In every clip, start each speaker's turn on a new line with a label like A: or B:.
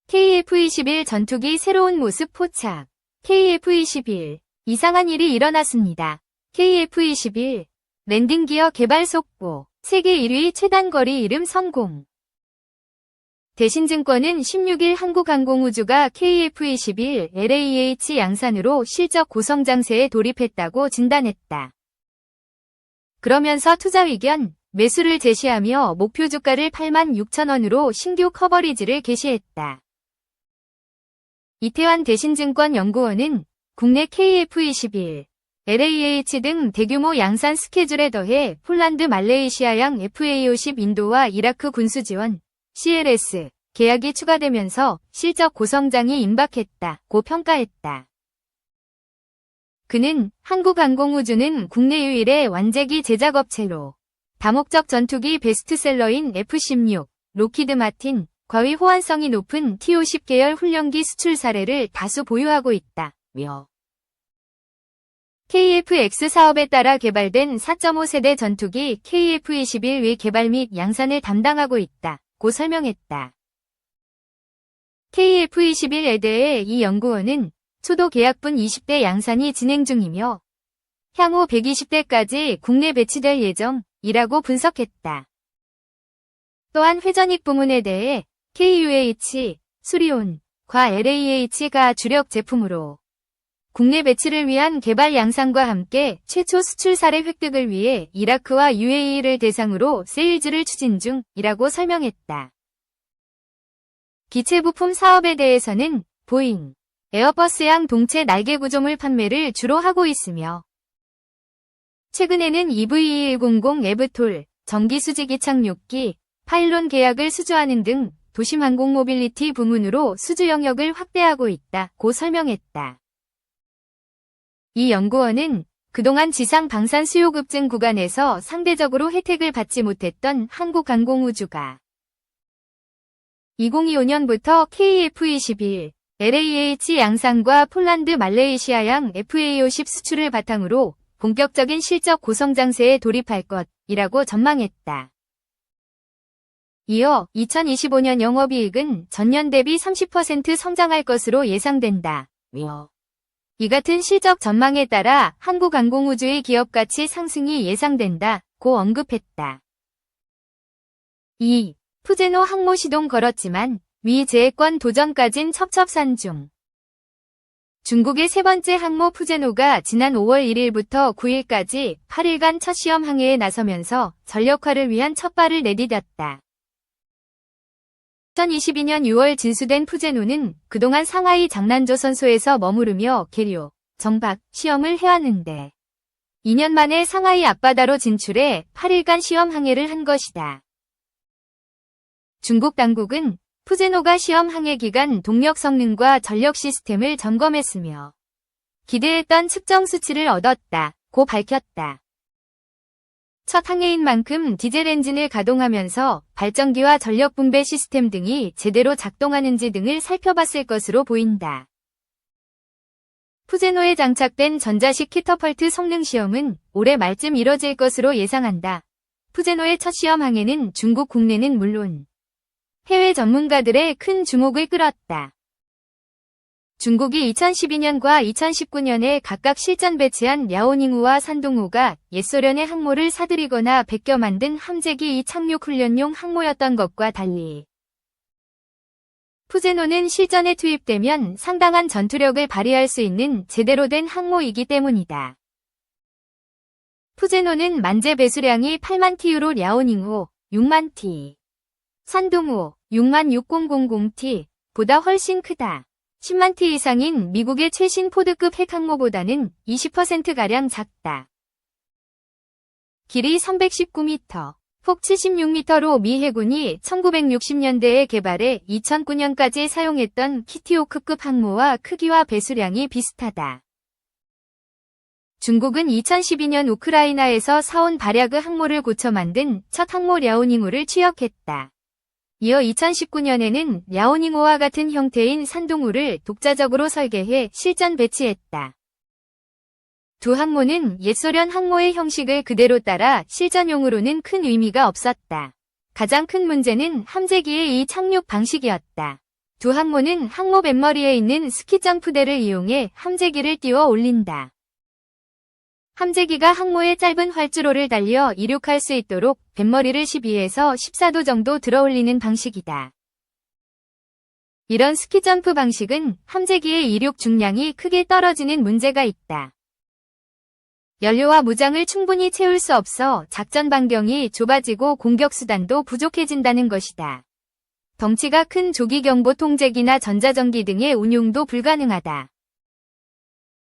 A: KF-21 전투기 새로운 모습 포착. KF-21 이상한 일이 일어났습니다. KF-21 랜딩 기어 개발 속보. 세계 1위 최단거리 이름 성공. 대신증권은 16일 한국항공우주가 KF-21 LAH 양산으로 실적 고성장세에 돌입했다고 진단했다. 그러면서 투자 의견, 매수를 제시하며 목표 주가를 86,000원으로 신규 커버리지를 게시했다. 이태환 대신증권 연구원은 국내 KF-21, LAH 등 대규모 양산 스케줄에 더해 폴란드 말레이시아양 FA50 인도와 이라크 군수지원, CLS, 계약이 추가되면서 실적 고성장이 임박했다고 평가했다. 그는 한국항공우주는 국내 유일의 완제기 제작업체로 다목적 전투기 베스트셀러인 F-16, 로키드 마틴, 과위 호환성이 높은 T-50 계열 훈련기 수출 사례를 다수 보유하고 있다며 KF-X 사업에 따라 개발된 4.5세대 전투기 KF-21의 개발 및 양산을 담당하고 있다고 설명했다. KF-21에 대해 이 연구원은 초도 계약분 20대 양산이 진행 중이며 향후 120대까지 국내 배치될 예정이라고 분석했다. 또한 회전익 부문에 대해 KUH, 수리온과 LAH가 주력 제품으로 국내 배치를 위한 개발 양산과 함께 최초 수출 사례 획득을 위해 이라크와 UAE를 대상으로 세일즈를 추진 중이라고 설명했다. 기체 부품 사업에 대해서는 보잉, 에어버스양 동체 날개 구조물 판매를 주로 하고 있으며 최근에는 EV2100 에브톨, 전기 수직 이착륙기, 파일론 계약을 수주하는 등 도심 항공 모빌리티 부문으로 수주 영역을 확대하고 있다고 설명했다. 이 연구원은 그동안 지상 방산 수요 급증 구간에서 상대적으로 혜택을 받지 못했던 한국항공우주가 2025년부터 KF-21, LAH 양산과 폴란드 말레이시아양 FA50 수출을 바탕으로 본격적인 실적 고성장세에 돌입할 것이라고 전망했다. 이어 2025년 영업이익은 전년 대비 30% 성장할 것으로 예상된다며 이 같은 실적 전망에 따라 한국항공우주의 기업가치 상승이 예상된다고 언급했다. 2. 푸제노 항모 시동 걸었지만 미 재해권 도전까진 첩첩산 중. 중국의 세 번째 항모 푸제노가 지난 5월 1일부터 9일까지 8일간 첫 시험 항해에 나서면서 전력화를 위한 첫 발을 내디뎠다. 2022년 6월 진수된 푸제노는 그동안 상하이 장난조선소에서 머무르며 계류, 정박, 시험을 해왔는데 2년 만에 상하이 앞바다로 진출해 8일간 시험 항해를 한 것이다. 중국 당국은 푸제노가 시험 항해 기간 동력 성능과 전력 시스템을 점검했으며 기대했던 측정 수치를 얻었다고 밝혔다. 첫 항해인 만큼 디젤 엔진을 가동하면서 발전기와 전력 분배 시스템 등이 제대로 작동하는지 등을 살펴봤을 것으로 보인다. 푸제노에 장착된 전자식 키터펄트 성능 시험은 올해 말쯤 이뤄질 것으로 예상한다. 푸제노의 첫 시험 항해는 중국 국내는 물론 해외 전문가들의 큰 주목을 끌었다. 중국이 2012년과 2019년에 각각 실전 배치한 랴오닝우와 산둥우가 옛소련의 항모를 사들이거나 베껴 만든 함재기 착륙 훈련용 항모였던 것과 달리 푸제노는 실전에 투입되면 상당한 전투력을 발휘할 수 있는 제대로 된 항모이기 때문이다. 푸제노는 만재 배수량이 8만 TU로 랴오닝우 6만 T, 산둥우 66,000T 보다 훨씬 크다. 10만 T 이상인 미국의 최신 포드급 핵항모보다는 20%가량 작다. 길이 319m, 폭 76m로 미 해군이 1960년대에 개발해 2009년까지 사용했던 키티오크급 항모와 크기와 배수량이 비슷하다. 중국은 2012년 우크라이나에서 사온 발야그 항모를 고쳐 만든 첫 항모 랴오닝우를 취역했다. 이어 2019년에는 랴오닝우와 같은 형태인 산둥우를 독자적으로 설계해 실전 배치했다. 두 항모는 옛소련 항모의 형식을 그대로 따라 실전용으로는 큰 의미가 없었다. 가장 큰 문제는 함재기의 이 착륙 방식이었다. 두 항모는 항모 뱃머리에 있는 스키 점프대를 이용해 함재기를 띄워 올린다. 함재기가 항모의 짧은 활주로를 달려 이륙할 수 있도록 뱃머리를 12에서 14도 정도 들어 올리는 방식이다. 이런 스키 점프 방식은 함재기의 이륙 중량이 크게 떨어지는 문제가 있다. 연료와 무장을 충분히 채울 수 없어 작전 반경이 좁아지고 공격 수단도 부족해진다는 것이다. 덩치가 큰 조기경보 통제기나 전자전기 등의 운용도 불가능하다.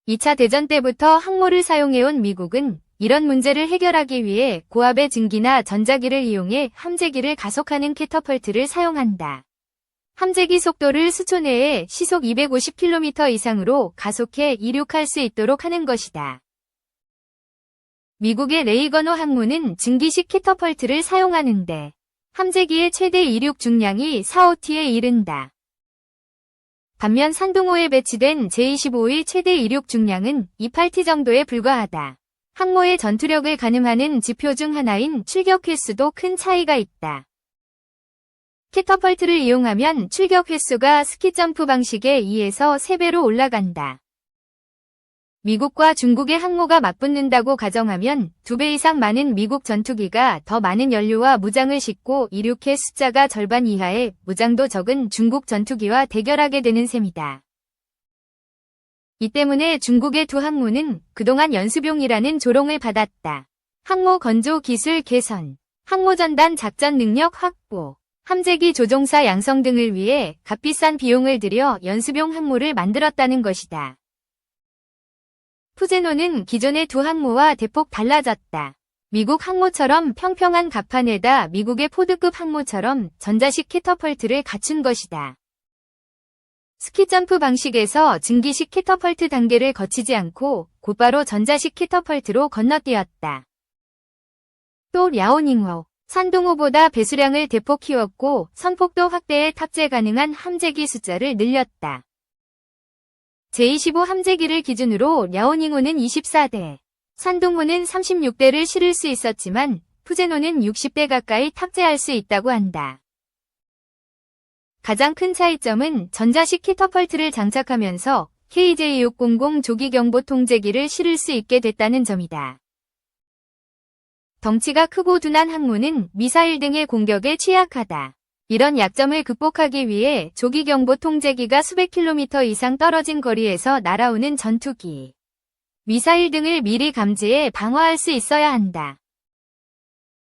A: 2차 대전 때부터 항모를 사용해온 미국은 이런 문제를 해결하기 위해 고압의 증기나 전자기를 이용해 함재기를 가속하는 캐터펄트를 사용한다. 함재기 속도를 수초 내에 시속 250km 이상으로 가속해 이륙할 수 있도록 하는 것이다. 미국의 레이건호 항모는 증기식 캐터펄트를 사용하는데 함재기의 최대 이륙 중량이 4-5T에 이른다. 반면 산둥호에 배치된 제25의 최대 이륙 중량은 28T 정도에 불과하다. 항모의 전투력을 가늠하는 지표 중 하나인 출격 횟수도 큰 차이가 있다. 캐터펄트를 이용하면 출격 횟수가 스키 점프 방식의 2에서 3배로 올라간다. 미국과 중국의 항모가 맞붙는다고 가정하면 2배 이상 많은 미국 전투기가 더 많은 연료와 무장을 싣고 이륙해 숫자가 절반 이하의 무장도 적은 중국 전투기와 대결하게 되는 셈이다. 이 때문에 중국의 두 항모는 그동안 연습용이라는 조롱을 받았다. 항모 건조 기술 개선, 항모 전단 작전 능력 확보, 함재기 조종사 양성 등을 위해 값비싼 비용을 들여 연습용 항모를 만들었다는 것이다. 푸제노는 기존의 두 항모와 대폭 달라졌다. 미국 항모처럼 평평한 갑판에다 미국의 포드급 항모처럼 전자식 캐터펄트를 갖춘 것이다. 스키 점프 방식에서 증기식 캐터펄트 단계를 거치지 않고 곧바로 전자식 캐터펄트로 건너뛰었다. 또 랴오닝호, 산둥호보다 배수량을 대폭 키웠고 선폭도 확대에 탑재 가능한 함재기 숫자를 늘렸다. 제25 함재기를 기준으로 랴오닝호는 24대, 산둥호는 36대를 실을 수 있었지만 푸제노는 60대 가까이 탑재할 수 있다고 한다. 가장 큰 차이점은 전자식 캐터펄트를 장착하면서 KJ600 조기경보 통제기를 실을 수 있게 됐다는 점이다. 덩치가 크고 둔한 항모는 미사일 등의 공격에 취약하다. 이런 약점을 극복하기 위해 조기경보 통제기가 수백 킬로미터 이상 떨어진 거리에서 날아오는 전투기, 미사일 등을 미리 감지해 방어할 수 있어야 한다.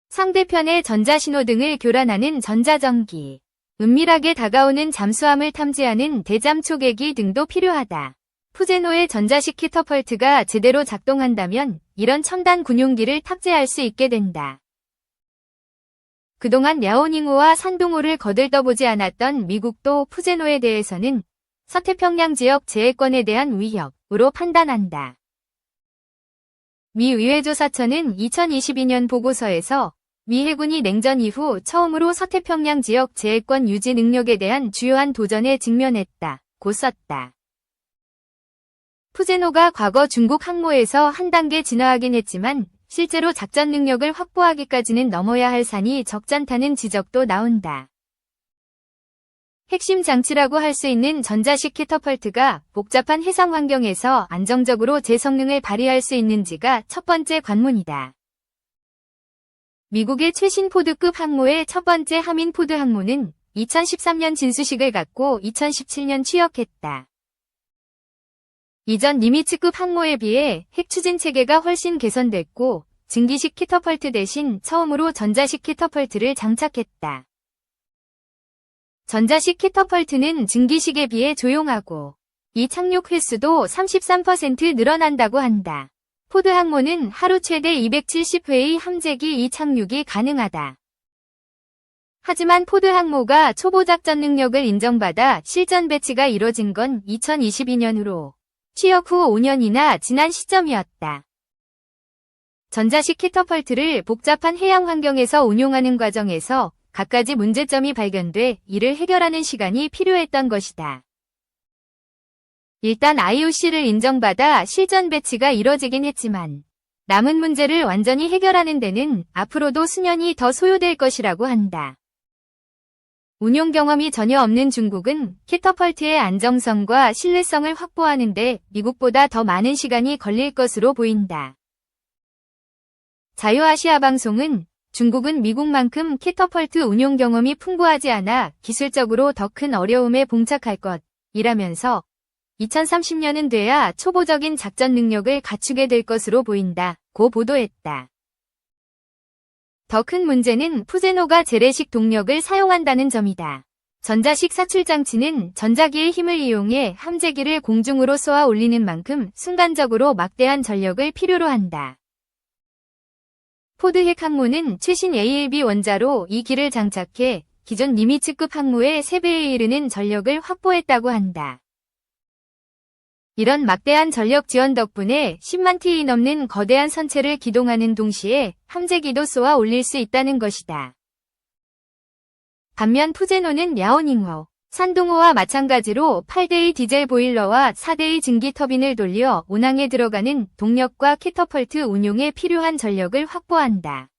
A: 상대편의 전자신호등을 교란하는 전자전기, 은밀하게 다가오는 잠수함을 탐지하는 대잠 초계기 등도 필요하다. 푸제노의 전자식 캐터펄트가 제대로 작동한다면 이런 첨단 군용기를 탑재할 수 있게 된다. 그동안 랴오닝호와 산둥호를 거들떠보지 않았던 미국도 푸제노에 대해서는 서태평양 지역 제해권에 대한 위협으로 판단한다. 미 의회조사처는 2022년 보고서에서 미 해군이 냉전 이후 처음으로 서태평양 지역 제해권 유지 능력에 대한 주요한 도전에 직면했다고 썼다. 푸제노가 과거 중국 항모에서 한 단계 진화하긴 했지만 실제로 작전 능력을 확보하기까지는 넘어야 할 산이 적잖다는 지적도 나온다. 핵심 장치라고 할 수 있는 전자식 캐터펄트가 복잡한 해상 환경에서 안정적으로 제 성능을 발휘할 수 있는지가 첫 번째 관문이다. 미국의 최신 포드급 항모의 첫 번째 하민 포드 항모는 2013년 진수식을 갖고 2017년 취역했다. 이전 니미츠급 항모에 비해 핵 추진 체계가 훨씬 개선됐고 증기식 캐터펄트 대신 처음으로 전자식 캐터펄트를 장착했다. 전자식 캐터펄트는 증기식에 비해 조용하고 이 착륙 횟수도 33% 늘어난다고 한다. 포드 항모는 하루 최대 270회의 함재기 2착륙이 가능하다. 하지만 포드 항모가 초보 작전 능력을 인정받아 실전 배치가 이뤄진 건 2022년으로 취역 후 5년이나 지난 시점이었다. 전자식 캐터펄트를 복잡한 해양 환경에서 운용하는 과정에서 갖가지 문제점이 발견돼 이를 해결하는 시간이 필요했던 것이다. 일단 IOC를 인정받아 실전 배치가 이뤄지긴 했지만 남은 문제를 완전히 해결하는 데는 앞으로도 수년이 더 소요될 것이라고 한다. 운용 경험이 전혀 없는 중국은 캐터펄트의 안정성과 신뢰성을 확보하는 데 미국보다 더 많은 시간이 걸릴 것으로 보인다. 자유아시아 방송은 중국은 미국만큼 캐터펄트 운용 경험이 풍부하지 않아 기술적으로 더 큰 어려움에 봉착할 것이라면서 2030년은 돼야 초보적인 작전 능력을 갖추게 될 것으로 보인다고 보도했다. 더 큰 문제는 푸제노가 재래식 동력을 사용한다는 점이다. 전자식 사출장치는 전자기의 힘을 이용해 함재기를 공중으로 쏘아 올리는 만큼 순간적으로 막대한 전력을 필요로 한다. 포드 핵 항모는 최신 ALB 원자로 이 기를 장착해 기존 니미츠급 항모의 3배에 이르는 전력을 확보했다고 한다. 이런 막대한 전력 지원 덕분에 10만 T 넘는 거대한 선체를 기동하는 동시에 함재기도 쏘아 올릴 수 있다는 것이다. 반면 푸제노는 랴오닝호, 산둥호와 마찬가지로 8대의 디젤 보일러와 4대의 증기 터빈을 돌려 운항에 들어가는 동력과 캐터펄트 운용에 필요한 전력을 확보한다.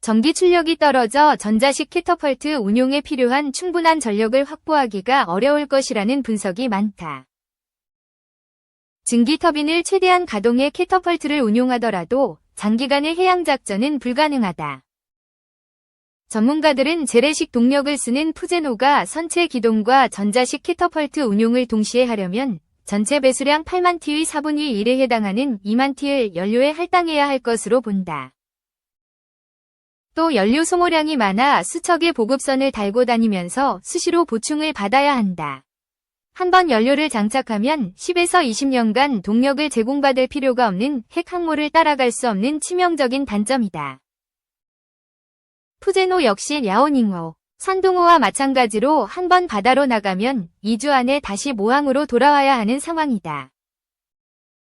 A: 전기 출력이 떨어져 전자식 캐터펄트 운용에 필요한 충분한 전력을 확보하기가 어려울 것이라는 분석이 많다. 증기 터빈을 최대한 가동해 캐터펄트를 운용하더라도 장기간의 해양작전은 불가능하다. 전문가들은 재래식 동력을 쓰는 푸제노가 선체 기동과 전자식 캐터펄트 운용을 동시에 하려면 전체 배수량 8만 T의 4분의 1에 해당하는 2만 T의 연료에 할당해야 할 것으로 본다. 또 연료 소모량이 많아 수척의 보급선을 달고 다니면서 수시로 보충을 받아야 한다. 한 번 연료를 장착하면 10에서 20년간 동력을 제공받을 필요가 없는 핵 항모를 따라갈 수 없는 치명적인 단점이다. 푸제노 역시 랴오닝호, 산둥호와 마찬가지로 한 번 바다로 나가면 2주 안에 다시 모항으로 돌아와야 하는 상황이다.